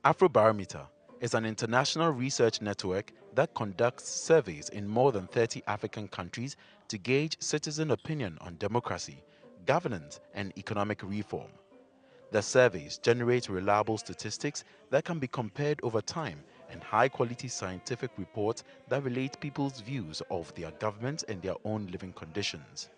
Afrobarometer is an international research network that conducts surveys in more than 30 African countries to gauge citizen opinion on democracy, governance, and economic reform. The surveys generate reliable statistics that can be compared over time and high-quality scientific reports that relate people's views of their government and their own living conditions.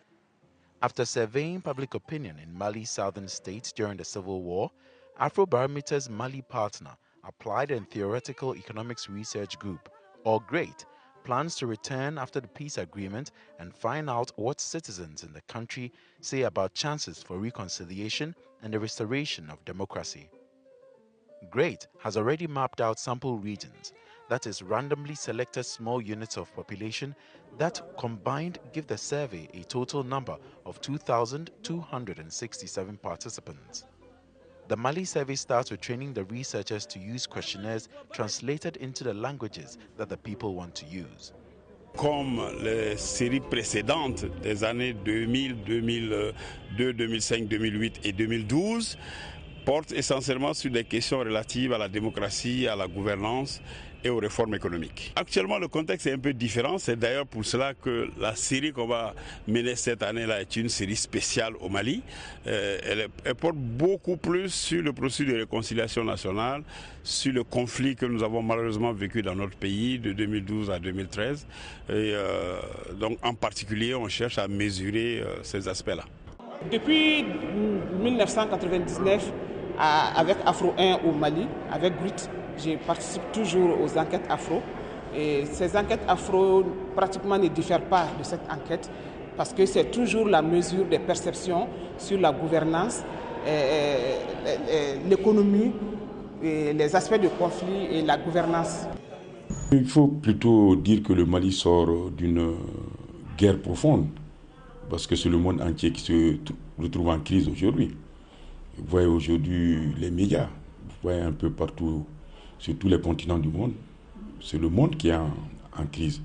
After surveying public opinion in Mali's southern states during the civil war, Afrobarometer's Mali partner, Applied and Theoretical Economics Research Group, or GREAT, plans to return after the peace agreement and find out what citizens in the country say about chances for reconciliation and the restoration of democracy. GREAT has already mapped out sample regions, that is, randomly selected small units of population that combined give the survey a total number of 2,267 participants. The Mali survey starts with training the researchers to use questionnaires translated into the languages that the people want to use. Comme les séries précédentes des années 2000, 2002, 2005, 2008 et 2012, portent essentiellement sur des questions relatives à la démocratie, à la gouvernance et aux réformes économiques. Actuellement, le contexte est un peu différent. C'est d'ailleurs pour cela que la série qu'on va mener cette année-là est une série spéciale au Mali. Elle porte beaucoup plus sur le processus de réconciliation nationale, sur le conflit que nous avons malheureusement vécu dans notre pays de 2012 à 2013. Et donc, en particulier, on cherche à mesurer ces aspects-là. Depuis 1999, avec Afro 1 au Mali, avec GREAT, je participe toujours aux enquêtes afro. Et ces enquêtes afro pratiquement ne diffèrent pas de cette enquête parce que c'est toujours la mesure des perceptions sur la gouvernance, l'économie, les aspects de conflit et la gouvernance. Il faut plutôt dire que le Mali sort d'une guerre profonde parce que c'est le monde entier qui se retrouve en crise aujourd'hui. Vous voyez aujourd'hui les médias, vous voyez un peu partout, sur tous les continents du monde, c'est le monde qui est en crise.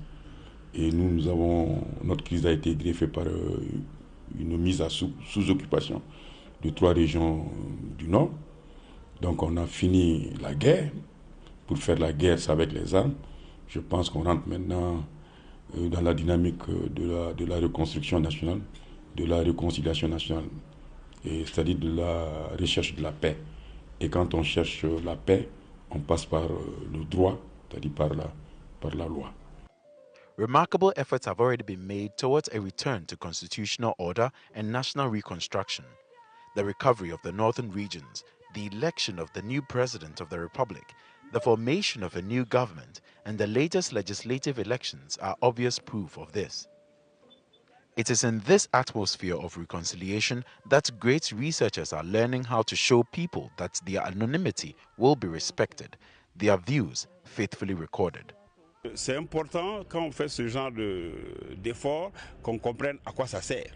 Et notre crise a été greffée par une mise sous occupation de 3 régions du Nord. Donc on a fini la guerre. Pour faire la guerre, c'est avec les armes. Je pense qu'on rentre maintenant dans la dynamique de la reconstruction nationale, de la réconciliation nationale, c'est-à-dire de la recherche de la paix. Et quand on cherche la paix, on passe par le droit, c'est-à-dire par la loi. Remarkable efforts have already been made towards a return to constitutional order and national reconstruction, the recovery of the northern regions, the election of the new president of the republic, the formation of a new government, and the latest legislative elections are obvious proof of this. It is in this atmosphere of reconciliation that great researchers are learning how to show people that their anonymity will be respected, their views faithfully recorded. C'est important quand on fait ce genre d'effort qu'on comprenne à quoi ça sert.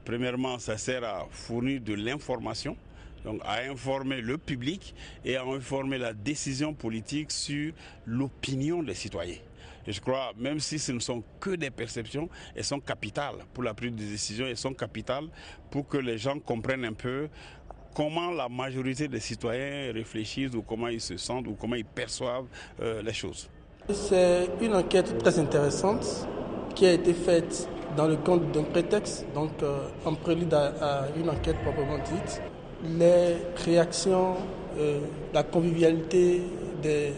Premièrement, ça sert à fournir de l'information, donc à informer le public et à informer la décision politique sur l'opinion des citoyens. Et je crois, même si ce ne sont que des perceptions, elles sont capitales pour la prise de décision, elles sont capitales pour que les gens comprennent un peu comment la majorité des citoyens réfléchissent ou comment ils se sentent ou comment ils perçoivent les choses. C'est une enquête très intéressante qui a été faite dans le cadre d'un prétexte, donc en prélude à une enquête proprement dite. Les réactions, la convivialité des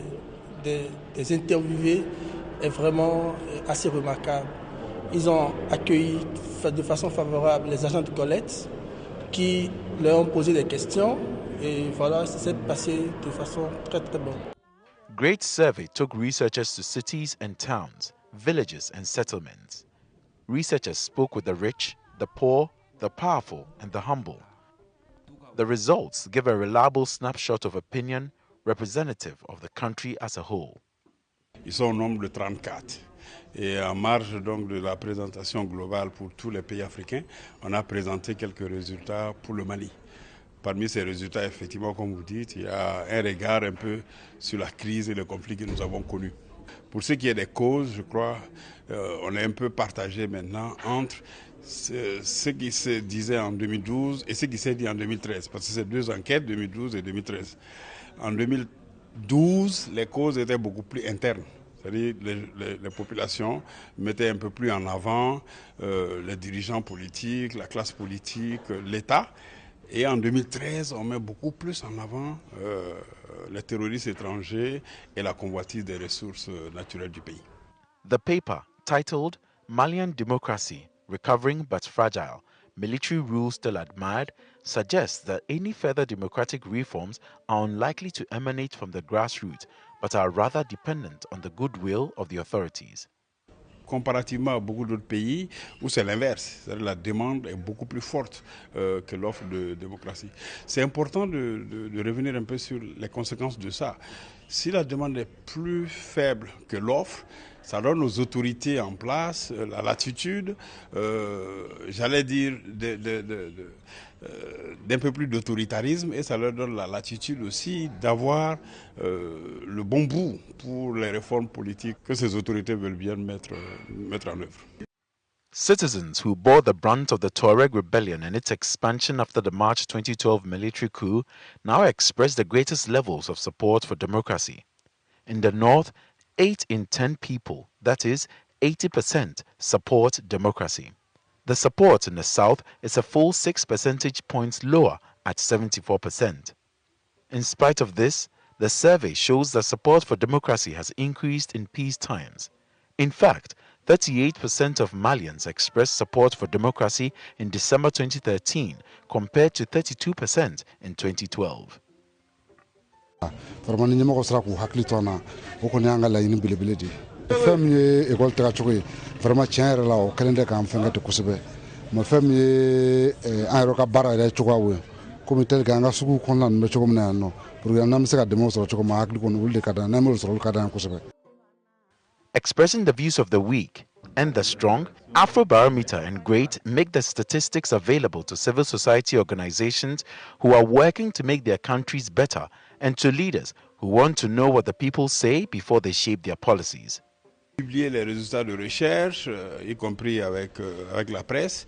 interviewés est vraiment assez remarquable. Ils ont accueilli de façon favorable les agents de collecte qui leur ont posé des questions et voilà, ça s'est passé de façon très très bonne. GREAT survey took researchers to cities and towns, villages and settlements. Researchers spoke with the rich, the poor, the powerful, and the humble. The results give a reliable snapshot of opinion representative of the country as a whole. Ils sont au nombre de 34. Et en marge donc de la présentation globale pour tous les pays africains, on a présenté quelques résultats pour le Mali. Parmi ces résultats, effectivement, comme vous dites, il y a un regard un peu sur la crise et le conflit que nous avons connus. Pour ce qui est des causes, je crois, on est un peu partagé maintenant entre ce qui se disait en 2012 et ce qui s'est dit en 2013, parce que c'est 2 enquêtes, 2012 et 2013. En 2012, les causes étaient beaucoup plus internes. C'est-à-dire les populations mettaient un peu plus en avant les dirigeants politiques, la classe politique, l'État. Et en 2013, on met beaucoup plus en avant les terroristes étrangers et la convoitise des ressources naturelles du pays. The paper, titled Malian Democracy, Recovering but Fragile, Military Rule Still Admired, suggests that any further democratic reforms are unlikely to emanate from the grassroots, but are rather dependent on the goodwill of the authorities. Comparativement à beaucoup d'autres pays où c'est l'inverse, c'est-à-dire la demande est beaucoup plus forte que l'offre de démocratie. C'est important de revenir un peu sur les conséquences de ça. Si la demande est plus faible que l'offre, ça donne aux autorités en place la latitude, j'allais dire, d'un peu plus d'autoritarisme, et ça leur donne la latitude aussi d'avoir le bon bout pour les réformes politiques que ces autorités veulent bien mettre en œuvre. Citizens who bore the brunt of the Tuareg rebellion and its expansion after the March 2012 military coup now express the greatest levels of support for democracy. In the north, 8 in 10 people, that is, 80%, support democracy. The support in the south is a full 6 percentage points lower at 74%. In spite of this, the survey shows that support for democracy has increased in peace times. In fact, 38% of Malians expressed support for democracy in December 2013 compared to 32% in 2012. Vraiment ɲɛmɔgɔ sera k'u hakili to an na o kɔni y'an ka laɲini belebele de ye fɛn min ye école tagacogo ye vraiment tiɲɛ yɛrɛ la o kɛlen tɛ k'an fɛnkɛ ten kosɛbɛ mais fɛn min ye an yɛrɛ ka baara yɛrɛ cogoyaw ye komi tel que an ka sugu kɔnɔna ninnu bɛ cogo min na yan nɔ pour que n'an bɛ se ka dɛmɛw sɔrɔ cogo min na hakili kɔni olu de ka d'an ye n'an m'olu sɔrɔ olu ka d'an ye kosɛbɛ. Expressing the views of the weak and the strong, Afrobarometer and GREAT make the statistics available to civil society organizations who are working to make their countries better and to leaders who want to know what the people say before they shape their policies. Publier les résultats de recherche, y compris avec la presse,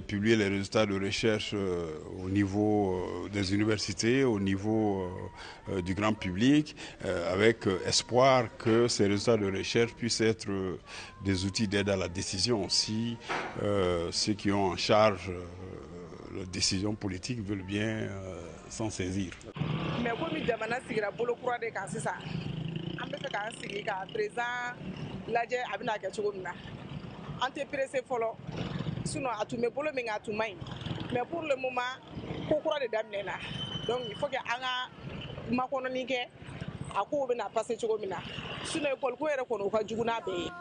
publier les résultats de recherche au niveau des universités, au niveau du grand public, avec espoir que ces résultats de recherche puissent être des outils d'aide à la décision aussi. Ceux qui ont en charge la décision politique veulent bien s'en saisir. Mais comme jamana sigira bolo kura de kan sisan an bɛ fɛ k'an sigi ka président lajɛ a bɛna kɛ cogo min na an tɛ pressé fɔlɔ sinon a tun bɛ bolo min a tun man ɲi mais pour le moment ko kura de daminɛna donc il faut que an ka makɔnɔni kɛ a kow bɛna passer cogo min na sinon école ko yɛrɛ kɔni o ka jugu n'a bɛɛ ye.